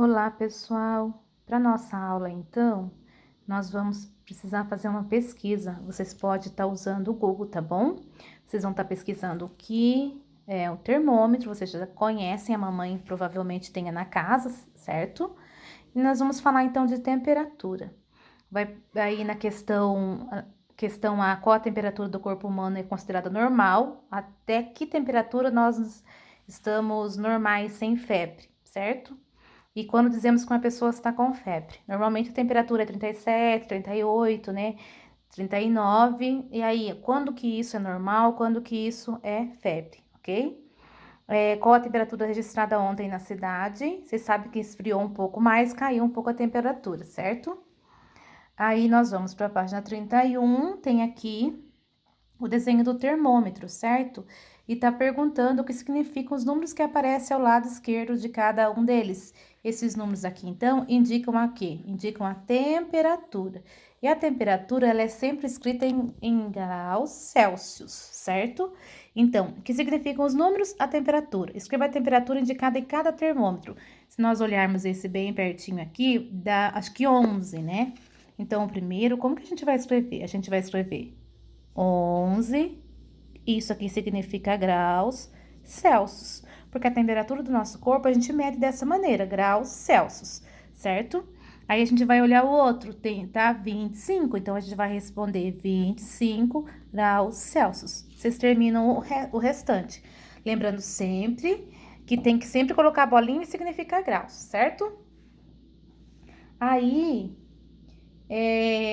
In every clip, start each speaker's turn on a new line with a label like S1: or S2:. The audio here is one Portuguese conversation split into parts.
S1: Olá, pessoal! Para nossa aula, então, nós vamos precisar fazer uma pesquisa. Vocês podem estar usando o Google, tá bom? Vocês vão estar pesquisando o que é o termômetro, vocês já conhecem, a mamãe provavelmente tenha na casa, certo? E nós vamos falar, então, de temperatura. Vai aí na questão A, qual a temperatura do corpo humano é considerada normal, até que temperatura nós estamos normais sem febre, certo? E quando dizemos que uma pessoa está com febre, normalmente a temperatura é 37, 38, né? 39. E aí, quando que isso é normal, quando que isso é febre, ok? Qual a temperatura registrada ontem na cidade? Você sabe que esfriou um pouco mais, caiu um pouco a temperatura, certo? Aí nós vamos para a página 31, tem aqui o desenho do termômetro, certo? E tá perguntando o que significam os números que aparecem ao lado esquerdo de cada um deles. Esses números aqui, então, indicam a quê? Indicam a temperatura. E a temperatura, ela é sempre escrita em graus Celsius, certo? Então, o que significam os números? A temperatura. Escreva a temperatura indicada em cada termômetro. Se nós olharmos esse bem pertinho aqui, dá acho que 11, né? Então, primeiro, como que a gente vai escrever? A gente vai escrever 11, isso aqui significa graus Celsius, porque a temperatura do nosso corpo a gente mede dessa maneira, graus Celsius, certo? Aí a gente vai olhar o outro, tá 25, então a gente vai responder 25 graus Celsius. Vocês terminam o restante. Lembrando sempre que tem que sempre colocar a bolinha e significa graus, certo? Aí,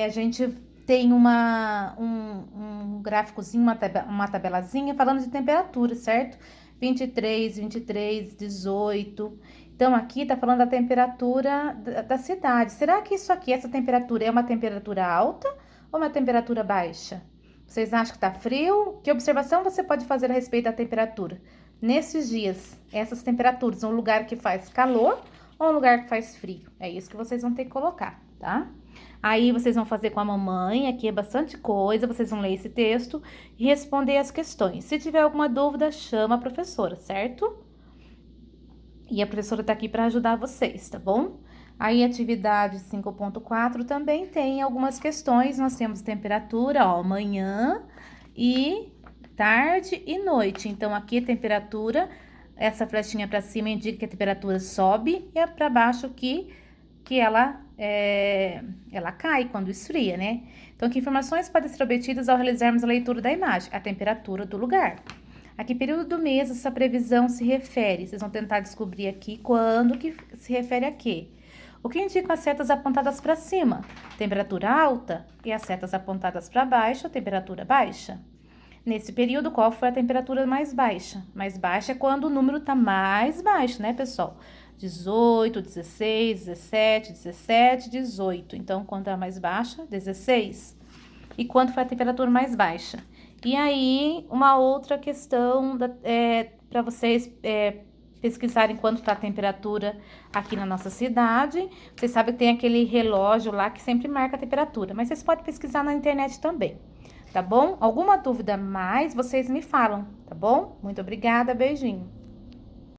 S1: a gente tem um gráficozinho, uma tabelazinha falando de temperatura, certo? 23, 23, 18. Então, aqui tá falando da temperatura da cidade. Será que isso aqui, essa temperatura, é uma temperatura alta ou uma temperatura baixa? Vocês acham que tá frio? Que observação você pode fazer a respeito da temperatura? Nesses dias, essas temperaturas, um lugar que faz calor ou um lugar que faz frio? É isso que vocês vão ter que colocar, tá? Aí vocês vão fazer com a mamãe, aqui é bastante coisa, vocês vão ler esse texto e responder as questões. Se tiver alguma dúvida, chama a professora, certo? E a professora tá aqui para ajudar vocês, tá bom? Aí, atividade 5.4 também tem algumas questões. Nós temos temperatura, ó, manhã e tarde e noite. Então, aqui a temperatura, essa flechinha para cima indica que a temperatura sobe e é para baixo que ela cai quando esfria, né? Então, que informações podem ser obtidas ao realizarmos a leitura da imagem? A temperatura do lugar. A que período do mês essa previsão se refere? Vocês vão tentar descobrir aqui quando que se refere a quê? O que indicam as setas apontadas para cima? Temperatura alta e as setas apontadas para baixo, temperatura baixa. Nesse período, qual foi a temperatura mais baixa? Mais baixa é quando o número está mais baixo, né, pessoal? 18, 16, 17, 17, 18. Então, quando é a mais baixa? 16. E quando foi a temperatura mais baixa? E aí, uma outra questão para vocês pesquisarem quanto está a temperatura aqui na nossa cidade. Vocês sabem que tem aquele relógio lá que sempre marca a temperatura, mas vocês podem pesquisar na internet também, tá bom? Alguma dúvida mais, vocês me falam, tá bom? Muito obrigada, beijinho.